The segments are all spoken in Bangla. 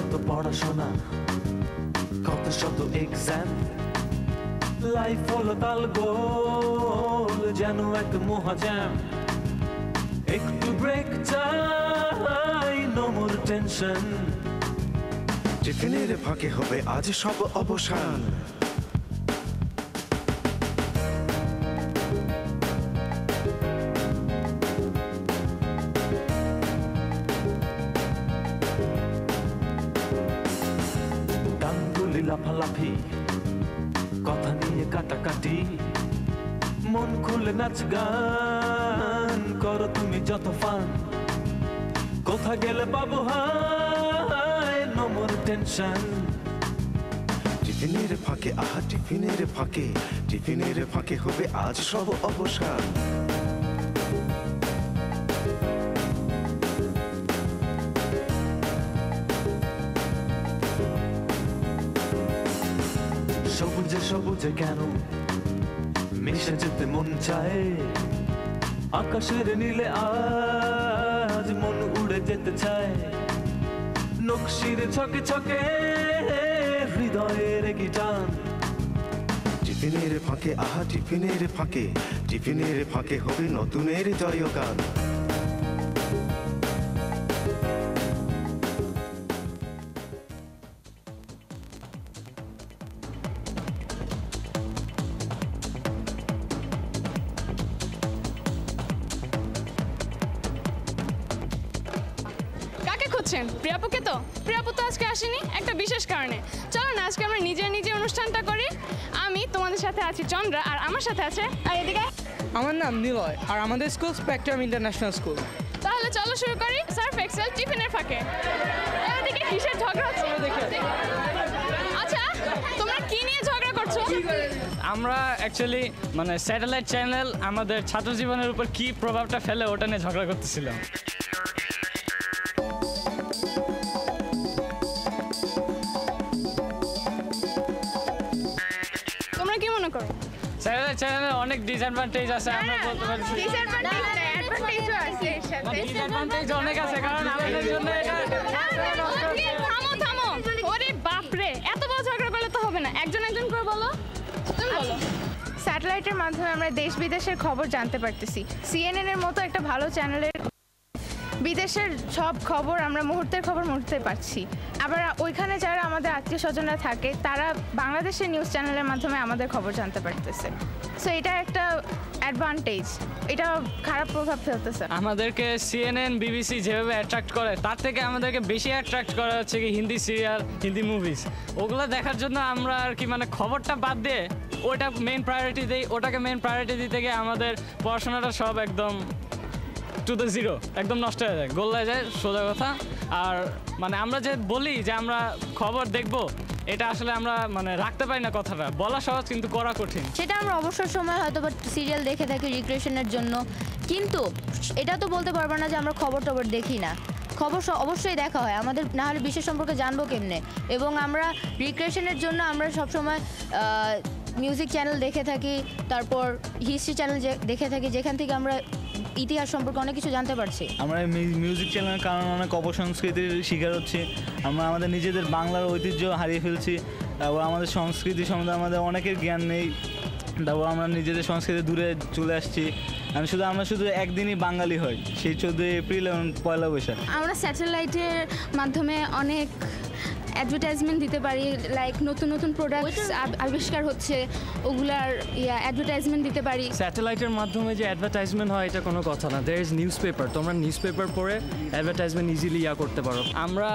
এত পড়াশোনা, কত শত এক্সাম, লাইফ হলো তাল গোল যেন এক মহাজ্যাম। একটু ব্রেক চাই, নো মোর টেনশন। টিফিনের ফাঁকে হবে আজ সব অবসান। গানগুলি লাফালাফি, কথা নিয়ে কাটাকাটি, মন খুলে নাচ গান করো তুমি যত ফান। কোথা গেলে পাবো হাই, নো মোর টেনশন। টিফিনের ফাঁকে আহা টিফিনের ফাঁকে, টিফিনের ফাঁকে হবে আজ সব অবসান। সবুজে সবুজে কেন মিশে যেতে মন চায়, আকাশের নীলে আজ মন উড়ে যেতে চায়। নকশির ছকে ছকে হৃদয়ের কি টান। টিফিনের ফাঁকে আহা টিফিনের ফাঁকে, টিফিনের ফাঁকে হবে নতুনের জয়গান। প্রিয়াপুকে তো প্রিয়াপু তো আজকে আসেনি একটা বিশেষ কারণে। চলো না আজকে আমরা নিজে নিজে অনুষ্ঠানটা করি। আমি তোমাদের সাথে আছি চন্দ্রা, আর আমার সাথে আছে আর এদিকে আমার নাম নিলয়, আর আমাদের স্কুল স্পেকট্রাম ইন্টারন্যাশনাল স্কুল। তাহলে চলো শুরু করি সার্ফ এক্সেল টিফিনের ফাঁকে। এদিকে কিসের ঝগড়া হচ্ছে? আচ্ছা তোমরা কি নিয়ে ঝগড়া করছো? আমরা অ্যাকচুয়ালি মানে স্যাটেলাইট চ্যানেল আমাদের ছাত্র জীবনের উপর কি প্রভাবটা ফেলে ওটা নিয়ে ঝগড়া করতেছিলাম। স্যাটেলাইট চ্যানেলের অনেক ডিসঅ্যাডভান্টেজ আছে, আমরা বলতে পারি। ডিসঅ্যাডভান্টেজ অনেক আছে, কারণ আমাদের জন্য এটা। থামো ওরে বাপরে, এত বড় ঝগড়া করলে তো হবে না, একজন একজন করে বলো। তুমি বলো। স্যাটেলাইটের মাধ্যমে আমরা দেশ বিদেশের খবর জানতে পারতেছি। CNN এর মতো একটা ভালো চ্যানেলের বিদেশের সব খবর আমরা মুহূর্তের খবর মুহূর্তে পাচ্ছি। আবার ওইখানে যারা আমাদের আত্মীয় স্বজনরা থাকে তারা বাংলাদেশের নিউজ চ্যানেলের মাধ্যমে আমাদের খবর জানতে পারতেছে। সো এটা একটা অ্যাডভান্টেজ, এটা খারাপ প্রভাব ফেলতেছে। আমাদেরকে CNN BBC যেভাবে অ্যাট্রাক্ট করে তার থেকে আমাদেরকে বেশি অ্যাট্রাক্ট করা হচ্ছে কি হিন্দি সিরিয়াল, হিন্দি মুভিজ। ওগুলো দেখার জন্য আমরা আর কি মানে খবরটা বাদ দিয়ে ওটা মেইন প্রায়োরিটি দিই। ওটাকে মেইন প্রায়োরিটি দিতে গিয়ে আমাদের পড়াশোনাটা সব একদম টু দ্য জিরো, একদম নষ্ট হয়ে যায়, গোল্লায় যায়, সোজা কথা। আর মানে আমরা যে বলি যে আমরা খবর দেখব, এটা আসলে আমরা মানে রাখতে পারি না কথাটা। বলা সহজ কিন্তু করা কঠিন। সেটা আমরা অবসর সময় হয়তো বা সিরিয়াল দেখে থাকি রিক্রিয়েশনের জন্য, কিন্তু এটা তো বলতে পারবো না যে আমরা খবর টবর দেখি না। খবর অবশ্যই দেখা হয়, আমাদের না হলে বিশ্ব সম্পর্কে জানবো কেমনে। এবং আমরা রিক্রিয়েশনের জন্য আমরা সবসময় মিউজিক চ্যানেল দেখে থাকি, তারপর হিস্ট্রি চ্যানেল দেখে থাকি, যেখান থেকে আমরা ইতিহাস সম্পর্কে অনেক কিছু জানতে পারছি। আমরা মিউজিক চ্যানেলের কারণে অনেক অপসংস্কৃতির শিকার হচ্ছি। আমরা আমাদের নিজেদের বাংলার ঐতিহ্য হারিয়ে ফেলছি। তারপর আমাদের সংস্কৃতি সম্বন্ধে আমাদের অনেকের জ্ঞান নেই। তারপর আমরা নিজেদের সংস্কৃতি দূরে চলে আসছি। আমরা শুধু একদিনই বাঙালি হই, সেই 14 এপ্রিল এবং পয়লা বৈশাখ। আমরা স্যাটেলাইটের মাধ্যমে অনেক অ্যাডভার্টাইজমেন্ট দিতে পারি, লাইক নতুন নতুন প্রোডাক্টস আবিষ্কার হচ্ছে, ওগুলার অ্যাডভার্টাইজমেন্ট দিতে পারি। স্যাটেলাইটের মাধ্যমে যে অ্যাডভার্টাইজমেন্ট হয় এটা কোনো কথা না। দেয়ার ইজ নিউজ পেপার, তোমরা নিউজ পেপার পড়ে অ্যাডভার্টাইজমেন্ট ইজিলি করতে পারো। আমরা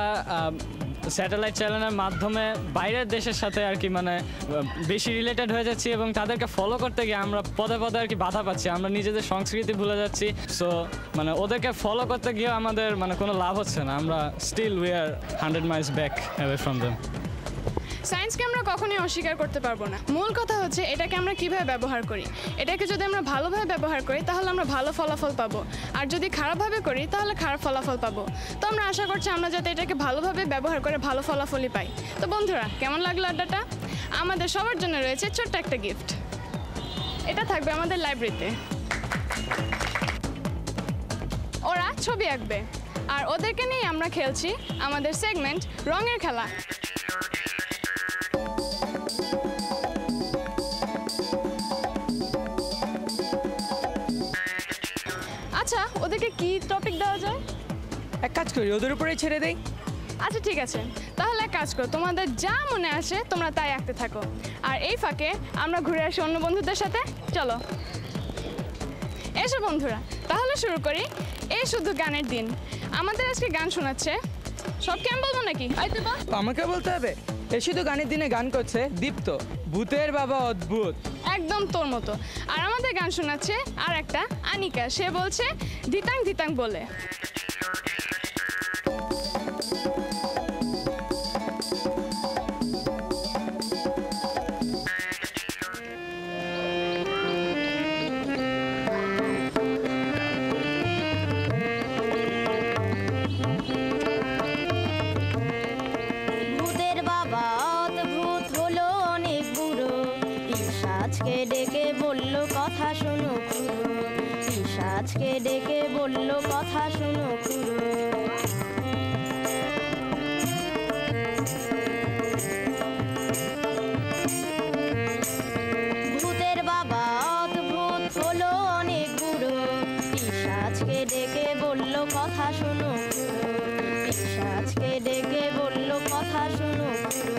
স্যাটেলাইট চ্যানেলের মাধ্যমে বাইরের দেশের সাথে আর কি মানে বেশি রিলেটেড হয়ে যাচ্ছি, এবং তাদেরকে ফলো করতে গিয়ে আমরা পদে পদে আর কি বাধা পাচ্ছি। আমরা নিজেদের সংস্কৃতি ভুলে যাচ্ছি। সো মানে ওদেরকে ফলো করতে গিয়ে আমাদের মানে কোনো লাভ হচ্ছে না। আমরা still we are 100 miles back away from them. সায়েন্সকে আমরা কখনোই অস্বীকার করতে পারবো না। মূল কথা হচ্ছে এটাকে আমরা কিভাবে ব্যবহার করি। এটাকে যদি আমরা ভালোভাবে ব্যবহার করি তাহলে আমরা ভালো ফলাফল পাবো, আর যদি খারাপভাবে করি তাহলে খারাপ ফলাফল পাবো। তো আমরা আশা করছি আমরা যাতে এটাকে ভালোভাবে ব্যবহার করে ভালো ফলাফলই পাই। তো বন্ধুরা, কেমন লাগলো আড্ডাটা? আমাদের সবার জন্য রয়েছে ছোট্ট একটা গিফট। এটা থাকবে আমাদের লাইব্রেরিতে। ওরা ছবি আঁকবে, আর ওদেরকে নিয়ে আমরা খেলছি আমাদের সেগমেন্ট রঙের খেলা। আচ্ছা, ওদেরকে কি টপিক দেওয়া যায়? এক কাজ করি, ওদের উপরেই ছেড়ে দেই। আচ্ছা ঠিক আছে, তাহলে এক কাজ করো, তোমাদের যা মনে আসে তোমরা তাই আঁকতে থাকো, আর এই ফাঁকে আমরা ঘুরে আসি অন্য বন্ধুদের সাথে। চলো এসো বন্ধুরা, তাহলে শুরু করি। এই শুধু গানের দিন, আমাদের আজকে গান শোনাচ্ছে সব কেমন বলবো নাকি? আমাকে বলতে হবে। এ শুধু গানের দিনে গান করছে দীপ্ত, ভূতের বাবা অদ্ভুত। একদম তোর মতো। আর আমাদের গান শোনাচ্ছে আর একটা আনিকা, সে বলছে ধিতাং ধিতাং বলে। ভূতের বাবা অদ্ভুত হলো অনেক বুড়ো, পিশাচকে ডেকে বলল কথা শোনো খুড়ো, পিশাচকে ডেকে বলল কথা শোনো খুড়ো। ভূতের বাবা অদ্ভুত হলো অনেক বুড়ো, পিশাচকে ডেকে বলল কথা শোনো খুড়ো, পিশাচকে ডেকে বলল কথা শোনো খুড়ো।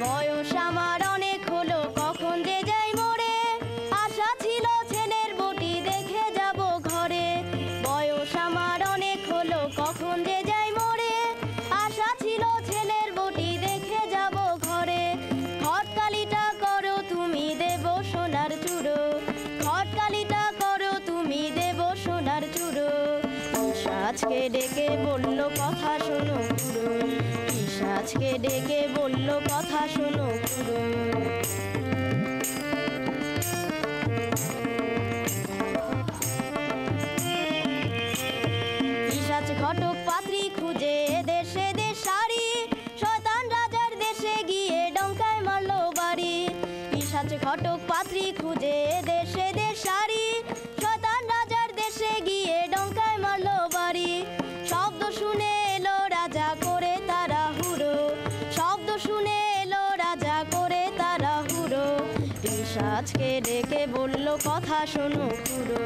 বয়স আমার অনেক হলো, কখন যে যাই মরে, আশা ছিল ছেলের বটি দেখে যাব ঘরে। বয়স আমার অনেক হলো, কখন যে যাই মরে, আশা ছিল ছেলের বটি দেখে যাব ঘরে। খটকালিটা করো তুমি দেব সোনার চূড়ো, খটকালিটা করো তুমি দেব সোনার চূড়ো। পিশাচকে ডেকে বলল কথা শোনো খুড়ো, পিশাচকে ডেকে বলল কথা শোনো খুড়ো। পিশাচ ঘটক পাত্রী খুঁজে দেশে দেশারি, শয়তান রাজার দেশে গিয়ে ডঙ্কায় মারলো বাড়ি। পিশাচ ঘটক পাত্রী খুঁজে দেশে দেশারি, শয়তান রাজার দেশে গিয়ে ডঙ্কায় মারলো বাড়ি। শব্দ শুনে এলো রাজা করে তাড়াহুড়ো, শব্দ শুনে এলো রাজা করে তাড়াহুড়ো। পিশাচকে ডেকে বলল কথা শোনো খুড়ো,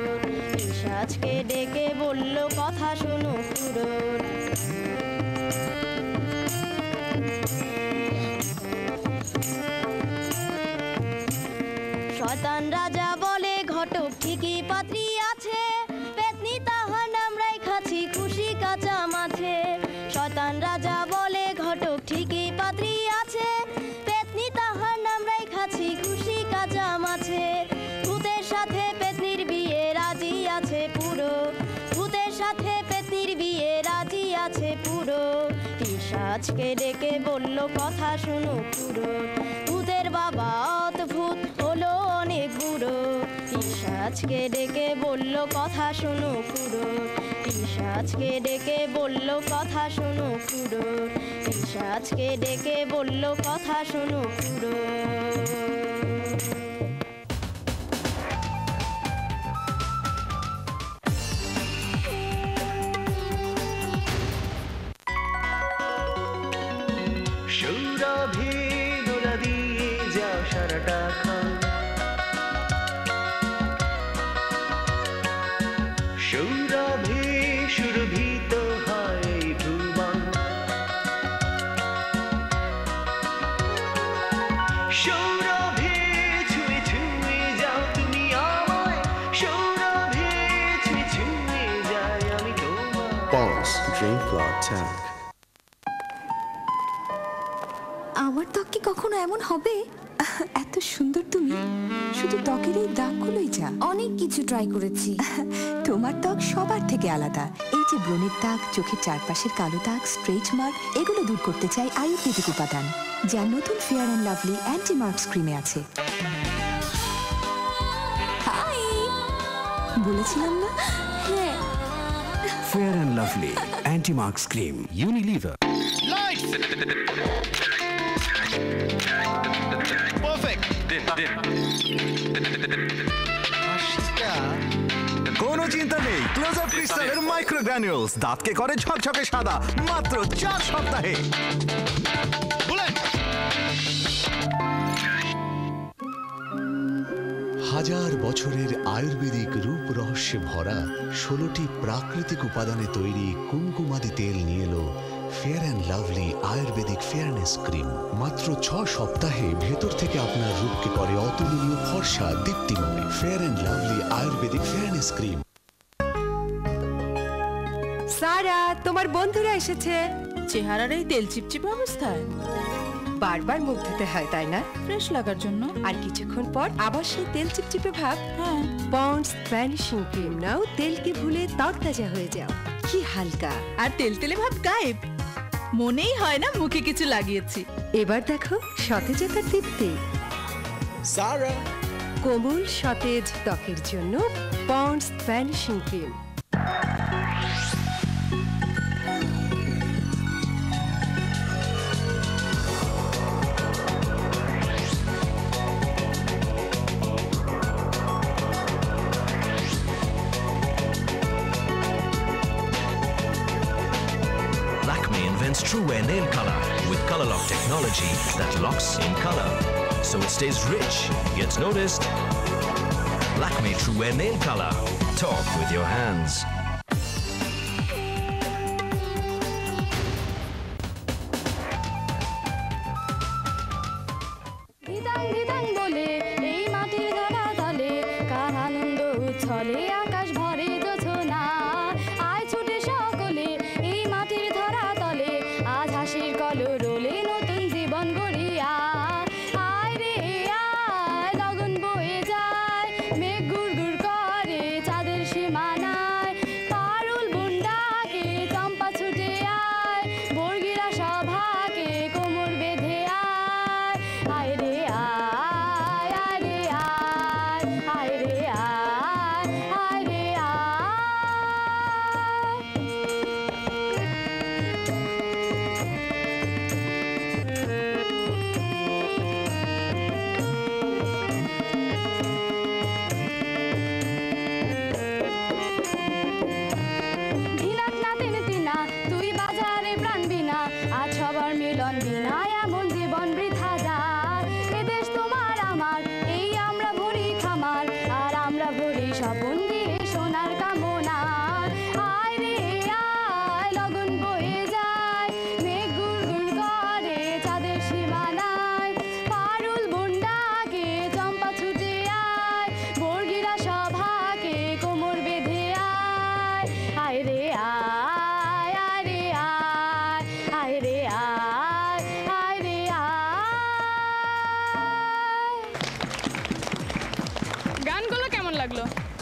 পিশাচকে ডেকে বলল কথা শোনো খুড়ো। শয়তান রাজা বলে ঘটক ঠিকই পাত্রী আছে, পেতনি তাহার নাম রাইখাছি খুশি কাঁচা মাছে। শয়তান রাজা বলে ঘটক ঠিকই পাত্রী আছে, পেতনি তাহার নাম রাইখাছি খুশি কাঁচা মাছে। ভূতের সাথে পেতনির বিয়ে রাজি আছে পুরো, ভূতের সাথে পেতনির বিয়ে রাজি আছে পুরো। পিশাচকে ডেকে বলল কথা শোনো খুড়ো, ভূতের বাবা অদ্ভুত হলো অনেক বুড়ো। পিশাচকে ডেকে বলল কথা শোনো খুড়ো, পিশাচকে ডেকে বলল কথা শোনো খুড়ো, পিশাচকে ডেকে বলল কথা শোনো খুড়ো। সৌরভে নোরা দিয়ে যা সারাটা খান, সৌরভে সুরভিত হয় ভুবন, সৌরভে ছুঁয়ে ছুঁয়ে যাও তুমি আমায়, সৌরভে ছুঁয়ে ছুঁয়ে যাই আমি তোমায়। Pond's Dream Flower Tank. আমার ত্বক কি কখনো এমন হবে? এত সুন্দর তুমি, শুধু ত্বকের এই দাগগুলোই যা। অনেক কিছু ট্রাই করেছি। তোমার ত্বক সবার থেকে আলাদা। এই যে ব্রণের দাগ, চোখের চারপাশের কালো দাগ, স্ট্রেচ মার্ক, এগুলো দূর করতে চাই আয়ুর্বেদিক উপাদান, যা নতুন fair and lovely anti marks ক্রিমে আছে। হাই, বলেছিলাম না? হ্যাঁ, Fair and Lovely Anti-Marks Cream, Unilever. Perfect. Din. Ashika. ভুলে নেই ক্লোজ আপ ক্রিস্টালের মাইক্রো গ্র্যানিউলস, দাঁতকে করে ঝকঝকে সাদা মাত্র 4 সপ্তাহে। হাজার বছরের আয়ুর্বেদিক রূপ রহস্যে ভরা 16টি প্রাকৃতিক উপাদানে তৈরি কুমকুমাদি তেল নিয়ে এলো ফেয়ার অ্যান্ড লাভলি আয়ুর্বেদিক ফেয়ারনেস ক্রিম। মাত্র 6 সপ্তাহে ভেতর থেকে আপনার রূপকে করে অতুলনীয় ফর্সা দীপ্তিময়। ফেয়ার অ্যান্ড লাভলি আয়ুর্বেদিক ফেয়ারনেস ক্রিম। সারা, তোমার বন্ধুরা এসেছে। চেহারার এই তেল চিপচিপে অবস্থায় বারবার মুখ ধুতে হয়, তাই না? ফ্রেশ লাগার জন্য। আর কিছুক্ষণ পর আবার সেই তেল চিপচিপে ভাব। হ্যাঁ, পন্ডস ভ্যানিশিং ক্রিম নাও, তেলকে ভুলে তরতাজা হয়ে যাও। কি হালকা আর তেলতেলে ভাব গায়েব, মনেই হয় না মুখে কিছু লাগিয়েছি। এবার দেখো সতেজতার দীপ্তি। সারা, কোমল সতেজ ত্বকের জন্য Pond's vanishing cream. True Wear Nail Color with Color Lock technology that locks in color, so it stays rich, gets noticed. Lakme True Wear Nail Color. Talk with your hands.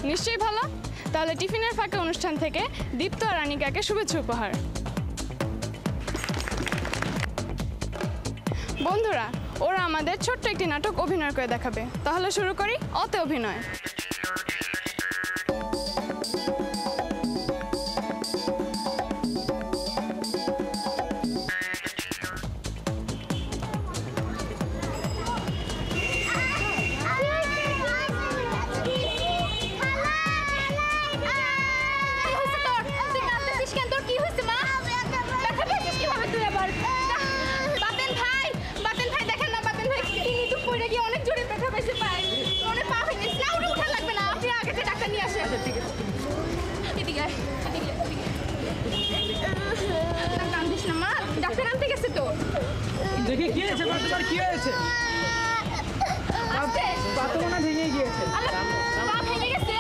নিশ্চয়ই ভালো। তাহলে টিফিনের ফাঁকে অনুষ্ঠান থেকে দীপ্ত আর আনিকাকে শুভেচ্ছা উপহার। বন্ধুরা, ওরা আমাদের ছোট্ট একটি নাটক অভিনয় করে দেখাবে। তাহলে শুরু করি অতে অভিনয়। দেখি কি হয়েছে, তোমার কি হয়েছে? পা মনে ভেঙে গিয়েছে। পা ভেঙে গেছে?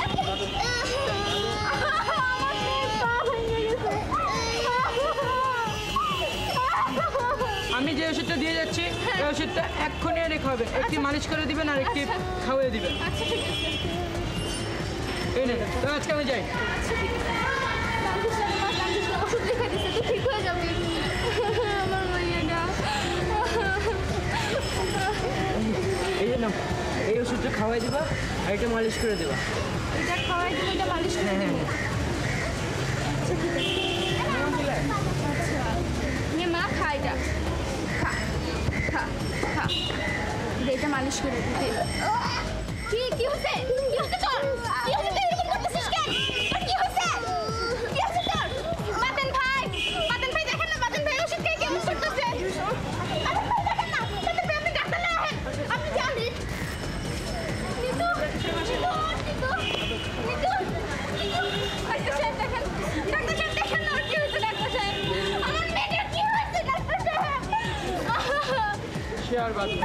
আমি যে ওষুধটা দিয়ে যাচ্ছি এই ওষুধটা এক্ষুনি রেখে হবে। একটি মালিশ করে দিবেন আর একটি খাওয়াই দিবেন। আচ্ছা ঠিক আছে। এই নেন, তো আজকে আমি যাই। আচ্ছা ঠিক আছে। ওষুধ লিখে দিছে, তুই ঠিক হয়ে যাবি। আমার মাইয়াটা। এই যে নাও, এই ওষুধটা খাওয়াই দিবা আর এটা মালিশ করে দিবা। এটা খাওয়াই দিবা, এটা মালিশ করে দিবা। আচ্ছা ঠিক আছে। নে মা, খা এটা। খা খা খা। এটা মালিশ করে দিতে। কি হচ্ছে? কি হচ্ছে? চল। কি হচ্ছে? এরকম করতেছিস কেন? কি হচ্ছে? আর বাঁধবে।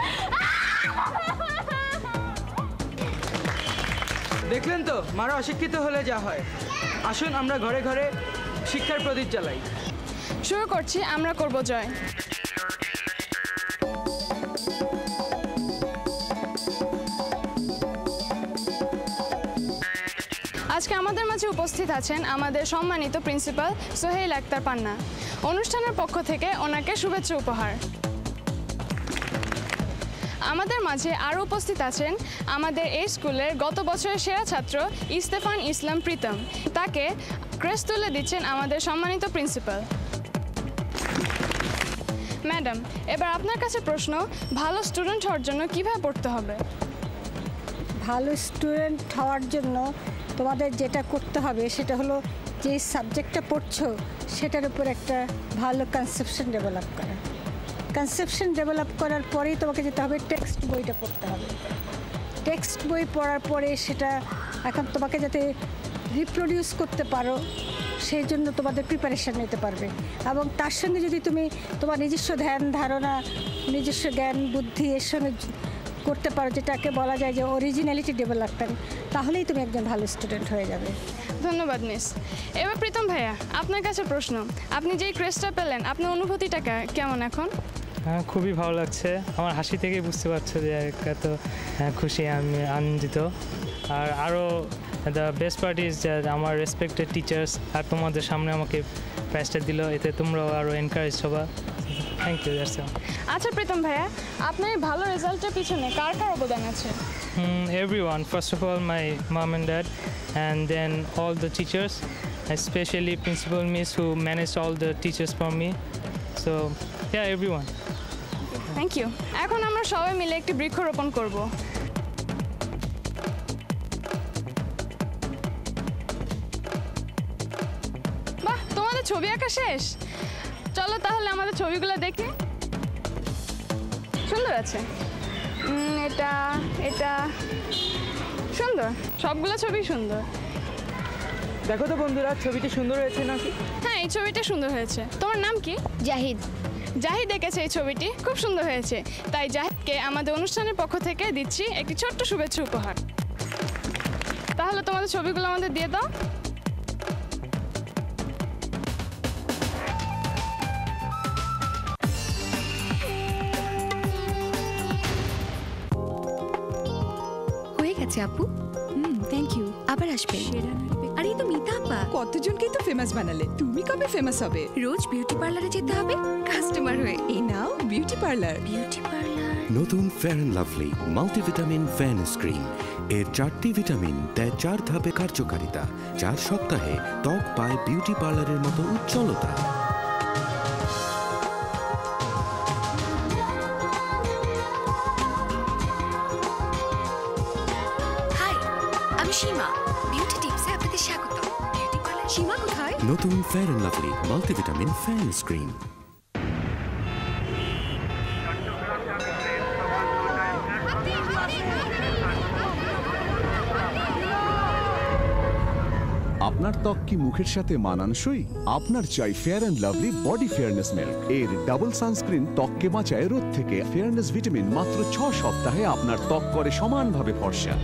দেখলেন তো, মারা অশিক্ষিত হলে যা হয়। আসুন আমরা ঘরে ঘরে শিক্ষার প্রদীপ জ্বালাই। শুরু করছি, আমরা করব জয়। আজকে আমাদের মাঝে উপস্থিত আছেন আমাদের সম্মানিত প্রিন্সিপাল সোহেল আক্তার পান্না। অনুষ্ঠানের পক্ষ থেকে ওনাকে শুভেচ্ছা উপহার। আমাদের মাঝে আরও উপস্থিত আছেন আমাদের এই স্কুলের গত বছরের সেরা ছাত্র ইস্তেফান ইসলাম প্রীতম। তাকে ক্রেস্ট তুলে দিচ্ছেন আমাদের সম্মানিত প্রিন্সিপাল। ম্যাডাম, এবার আপনার কাছে প্রশ্ন, ভালো স্টুডেন্ট হওয়ার জন্য কীভাবে পড়তে হবে? ভালো স্টুডেন্ট হওয়ার জন্য তোমাদের যেটা করতে হবে সেটা হলো যে সাবজেক্টটা পড়ছো সেটার উপর একটা ভালো কনসেপশন ডেভেলপ করা। কনসেপশন ডেভেলপ করার পরেই তোমাকে যেতে হবে টেক্সট বইটা পড়তে হবে। টেক্সট বই পড়ার পরে সেটা এখন তোমাকে যাতে রিপ্রোডিউস করতে পারো সেই জন্য তোমাদের প্রিপারেশান নিতে পারবে। এবং তার সঙ্গে যদি তুমি তোমার নিজস্ব ধ্যান ধারণা, নিজস্ব জ্ঞান বুদ্ধি এর সঙ্গে করতে পারো, যেটাকে বলা যায় যে অরিজিনালিটি ডেভেলপমেন্ট, তাহলেই তুমি একজন ভালো স্টুডেন্ট হয়ে যাবে। ধন্যবাদ মিস। এবার প্রীতম ভাইয়া, আপনার কাছে প্রশ্ন, আপনি যেই ক্রেস্টটা পেলেন আপনার অনুভূতিটা কেমন এখন? খুবই ভালো লাগছে। আমার হাসি থেকেই বুঝতে পারছো যে এত খুশি, আমি আনন্দিত। আর আরও দ্য বেস্ট পার্ট ইজ যে আমার রেসপেক্টেড টিচার্স আর তোমাদের সামনে আমাকে প্রাইজটা দিল, এতে তোমরাও আরও এনকারেজ হবা। Thank you. আচ্ছা প্রীতম ভাইয়া, আপনার এই ভালো রেজাল্টের পিছনে কার কার অবদান আছে? Everyone. First of all, my mom and dad, and then all the teachers, especially Principal Miss who managed all the teachers for me. So, yeah, everyone. Thank you. এখন আমরা সবাই মিলে একটি বৃক্ষরোপণ করব। বাহ, তোমাদের ছবি আঁকা শেষ? চলো তাহলে আমাদের ছবিগুলো দেখি। সুন্দর আছে, এটা এটা সুন্দর, সবগুলো ছবি সুন্দর। দেখো তো বন্ধুরা, ছবিটি সুন্দর হয়েছে নাকি? হ্যাঁ, এই ছবিটা সুন্দর হয়েছে। তোমার নাম কি? জাহিদ। জাহিদ এঁকেছে এই ছবিটি, খুব সুন্দর হয়েছে। তাই জাহিদকে আমাদের অনুষ্ঠানের পক্ষ থেকে দিচ্ছি একটি ছোট্ট শুভেচ্ছা উপহার। তাহলে তোমাদের ছবিগুলো আমাদের দিয়ে দাও। হয়ে গেছে আপু। থ্যাংক ইউ, আবার আসবে। আরে এই তো মিতা আপা। কতজনকেই তো ফেমাস বানালে, তুমি কবে ফেমাস হবে? রোজ বিউটি পার্লারে যেতে হবে কাস্টমার হয়ে। এই নাও বিউটি পার্লার। Beauty parlour. নতুন fair and lovely multivitamin fairness cream. এর 4টি ভিটামিন দেয় 4 ধাপে কার্যকারিতা। 4 সপ্তাহে ত্বক পায় বিউটি পার্লারের মতো উজ্জ্বলতা। হাই, আমি সীমা। বিউটি টিপসে আপনাদের স্বাগত। বিউটি পার্লার সীমা কোথায়? নতুন fair and lovely multivitamin fairness cream. আপনার ত্বক কি মুখের সাথে মানানসই? আপনার চাই fair and lovely body fairness milk. এর ডাবল সানস্ক্রিন ত্বককে বাঁচায় রোদ থেকে। ফেয়ারনেস ভিটামিন মাত্র 6 সপ্তাহে আপনার ত্বক করে সমানভাবে ফর্সা।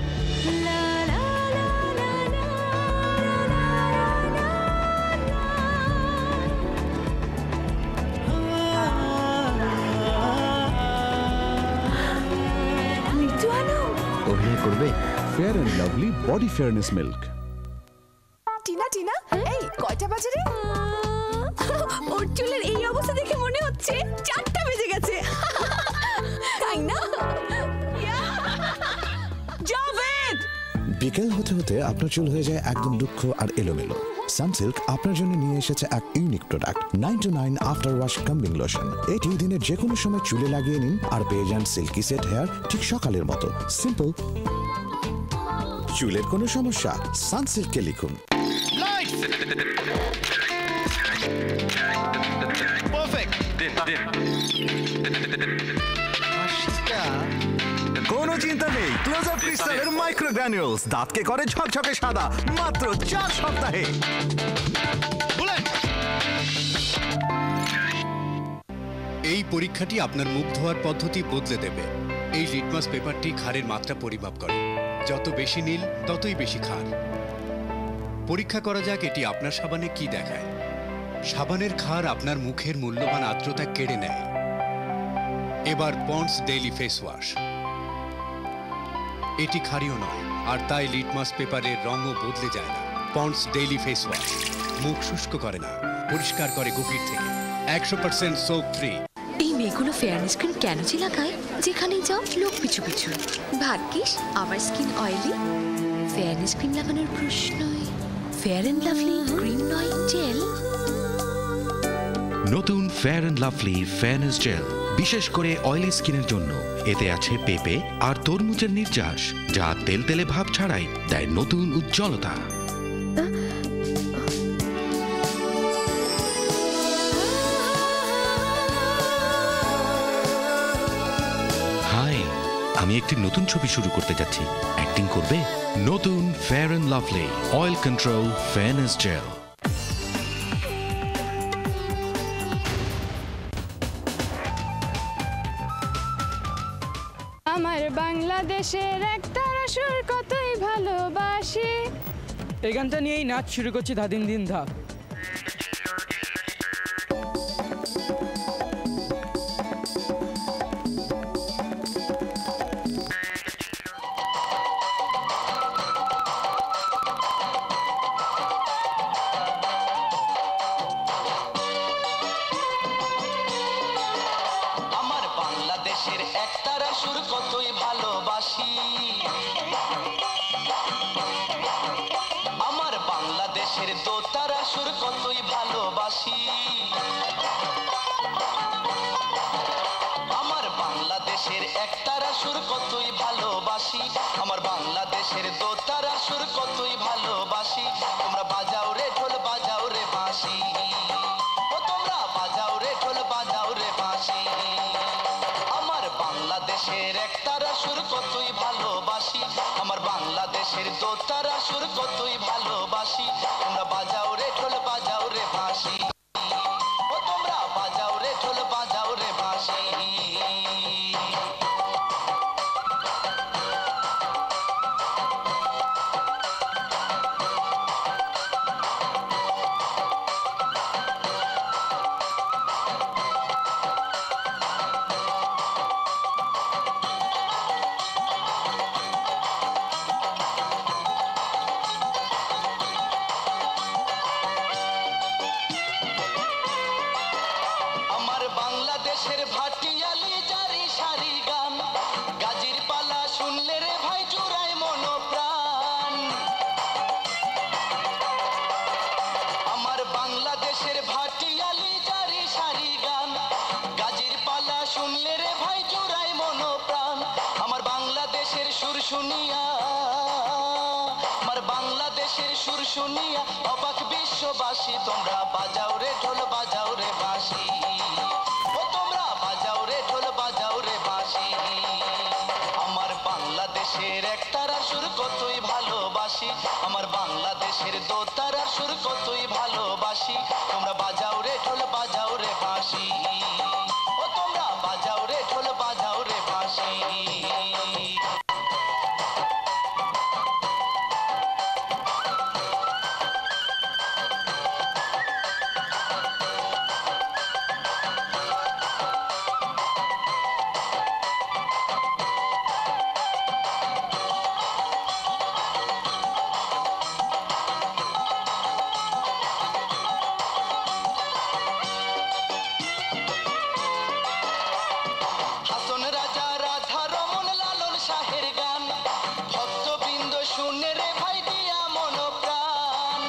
অভিনয় করবে fair and lovely body fairness milk. Tina Tina, এই কয়টা বাজে রে? ওর চুলের এই অবস্থা দেখে মনে হচ্ছে 4টা বেজে গেছে, তাই না? জাভেদ! বিকেল হতে হতে আপনার চুল হয়ে যায় একদম রুক্ষ আর এলোমেলো। সানসিল্ক আপনার জন্য নিয়ে এসেছে এক unique product 929 after wash কাম্বিং lotion. এটি দিনের যে কোনো সময় চুলে লাগিয়ে নিন আর পেয়ে যান সিল্কি সেট হেয়ার ঠিক সকালের মতো। সিম্পল। চুলের কোনো সমস্যা? সানসিল্ককে লিখুন। কোনো চিন্তা নেই, ক্লোজ আপ ক্রিস্টালের মাইক্রো গ্রানুলস দাঁতকে করে ঝকঝকে সাদা মাত্র 4 সপ্তাহে। এই পরীক্ষাটি আপনার মুখ ধোয়ার পদ্ধতি বদলে দেবে। এই লিটমাস পেপারটি ক্ষারের মাত্রা পরিমাপ করে। যত বেশি নীল ততই বেশি ক্ষার। পরীক্ষা করা যাক এটি আপনার সাবানে কি দেখায়। সাবানের ক্ষার আপনার মুখের মূল্যবান আর্দ্রতা কেড়ে নেয়। এবার পন্ডস ডেইলি ফেস ওয়াশ। এটি ক্ষারীয় নয়, আর তাই লিটমাস পেপারের রঙও বদলে যায় না। পন্ডস ডেইলি ফেস ওয়াশ মুখ শুষ্ক করে না, পরিষ্কার করে গভীর থেকে। 100% সোপ ফ্রি। এই মেয়েগুলো ফেয়ারনেস ক্রিম কেন যে লাগায়? যেখানেই যাও লোক পিছু পিছু। ভাগ্যিস আমার স্কিন অয়েলি, ফেয়ারনেস ক্রিম লাগানোর প্রশ্নই। ফেয়ার অ্যান্ড লাভলি ক্রিম নয়, জেল। নতুন fair and Lovely fairness gel, বিশেষ করে অয়েলি স্কিনের জন্য। এতে আছে পেঁপে আর তরমুজের নির্যাস, যা তেলতেলে ভাব ছাড়াই দেয় নতুন উজ্জ্বলতা। হাই, আমি একটি নতুন ছবি শুরু করতে যাচ্ছি। অ্যাক্টিং করবে? নতুন fair and Lovely oil control fairness gel. আমার বাংলাদেশের একতারা সুর কতই ভালোবাসি। এই গানটা নিয়েই নাচ শুরু করছি ধাদিন দিন ধা। আমার বাংলাদেশের একতারা সুর কতই ভালোবাসি। আমার বাংলাদেশের দোতারা সুর কতই ভালোবাসি। আমার বাংলাদেশের একতারা সুর কতই ভালোবাসি। আমার বাংলাদেশের দোতারা সুর কতই ভালোবাসি। তোমরা বাজাও রে ঢোল, বাজাও রে বাঁশি। ও তোমরা বাজাও রে ঢোল, বাজাও রে বাঁশি। আমার বাংলাদেশের একতারা সুর কতই ভালোবাসি। আমার বাংলাদেশের দোতারা সুর কতই ভালোবাসি। তোমরা বাজাও রে ঢোল, বাজাও রে বাঁশি। ও তোমরা বাজাও রে ঢোল, বাজাও রে বাঁশি। আমার বাংলাদেশের ভাটিয়ালি জারি সারি গান, গাজির পালা শুনলে রে ভাই জুড়ায় মনোপ্রাণ। আমার বাংলাদেশের ভাটিয়ালি জারি সারি গান, গাজির পালা শুনলে রে ভাই জুড়ায় মনোপ্রাণ। আমার বাংলাদেশের সুর শুনিয়া, আমার বাংলাদেশের সুর শুনিয়া অবাক বিশ্ববাসী। তোমরা বাজাও রে ঢোল, বাজাও রে বাঁশি। ও তোমরা বাজাও রে ঢোল, বাজাও রে বাঁশি। আমার বাংলাদেশের একতারা সুর কতই ভালোবাসি। আমার বাংলাদেশের দোতারা সুর কতই ভালোবাসি। তোমরা বাজাও রে ঢোল, বাজাও রে বাঁশি। ও তোমরা বাজাও রে ঢোল, বাজাও রে বাঁশি। হাসন রাজা, রাধা রমন, লালন শাহের গান, ভক্তবৃন্দ শুনে রে ভাই দিয়া মন প্রাণ।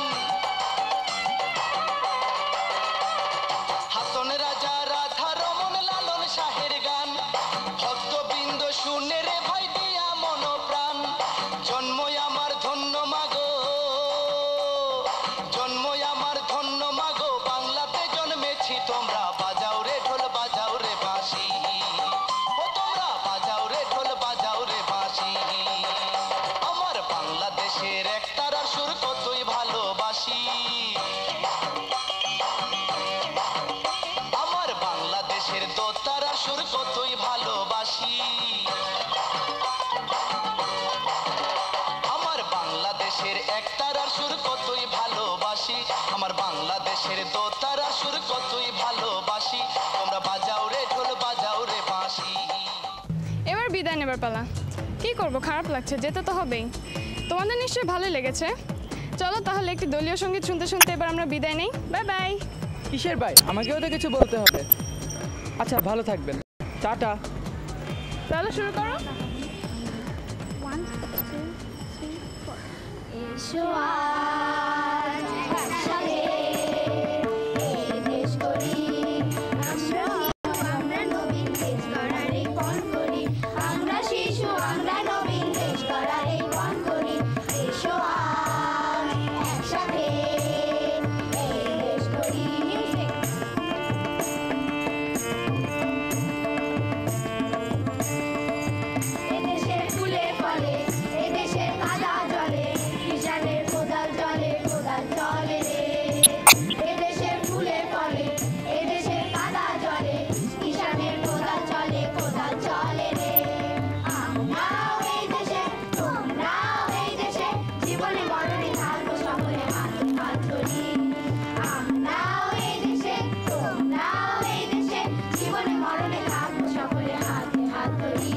হাসন রাজা, রাধা রমন, লালন শাহের গান, ভক্তবৃন্দ শুনে রে ভাই দিয়া মন প্রাণ। জন্মই আমার ধন্য মাগো, জন্মই আমার ধন্য মাগো, বাংলাতে জন্মেছি। তোমরা বাজাও রে ঢোল, বাজাও রে বাঁশি। ও তোমরা বাজাও রে ঢোল, বাজাও রে বাঁশি। আমার বাংলাদেশের একতারা সুর কতই ভালোবাসি। আমার বাংলাদেশের দোতারা দেশের দোতারা সুর কতই ভালোবাসি, তোমরা বাজাও রে ঢোল বাজাও রে বাঁশি। এবার বিদায় নেবার পালা। কি করব, খারাপ লাগছে, যেতে তো হবেই। তোমাদের নিশ্চয়ই ভালোই লেগেছে। চলো তাহলে একটি দলীয় সঙ্গীত শুনতে শুনতে এবার আমরা বিদায় নেই। Bye bye. কিসের ভাই, আমাকেও তো কিছু বলতে হবে। আচ্ছা, ভালো থাকবেন, টাটা। তাহলে শুরু করো। এসো আজ একসাথে এই দেশ করি, আমরা নবীন দেশ গড়ার এই পণ করি, আমরা শিশু আমরা নবীন দেশ গড়ার এই পণ করি। এসো আজ একসাথে এই দেশ করি। এদেশের ফুলে ফলে, এদেশের কাদা জলে, কিষানের কোদাল জলে, কোদাল জলে রে। এদেশের ফুলে ফলে, এদেশের কাদা জলে, কিষানের কোদাল জলে, কোদাল জলে রে। আমরাও এই দেশে, তোমরাও এই দেশে, জীবনে মরণে থাকবো সকলে হাতে হাত ধরি। আমরাও এই দেশে, তোমরাও এই দেশে, জীবনে মরণে থাকবো সকলে হাতে হাত ধরি।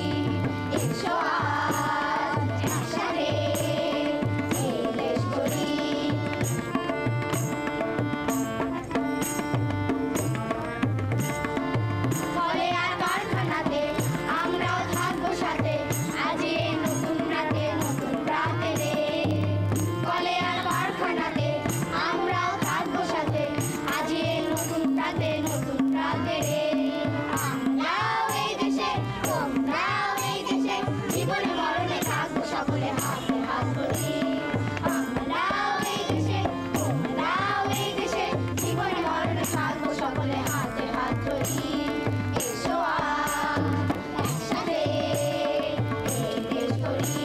এসো আজ একসাথে এই দেশ করি। কলে আর কারখানাতে আমরাও থাকবো সাথে, আজ এই নতুন রাতে নতুন প্রাতে রে। কলে আর কারখানাতে আমরাও থাকবো সাথে, আজ এই নতুন প্রাতে নতুন প্রাতে রে। আমরাও এই দেশে, তোমরাও এই দেশে, জীবনে মরণে থাকবো সকলে হাতে হাত ধরি। আমরাও এই দেশে, তোমরাও এই দেশে, জীবনে মরণে থাকবো সকলে হাতে হাত ধরি। এসো আজ একসাথে এই দেশ করি,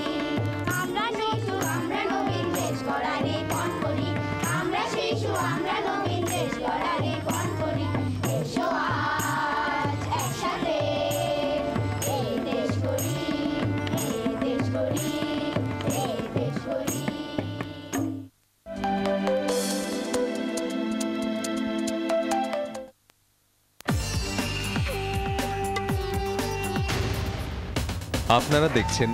আমরা শিশু আমরা নবীন দেশ গড়ার এই পণ করি, আমরা শিশু আমরা নবীন দেশ গড়ার এই পণ করি। এসো আজ একসাথে এই দেশ করি, এই দেশ করি, এই দেশ করি। আপনারা দেখছেন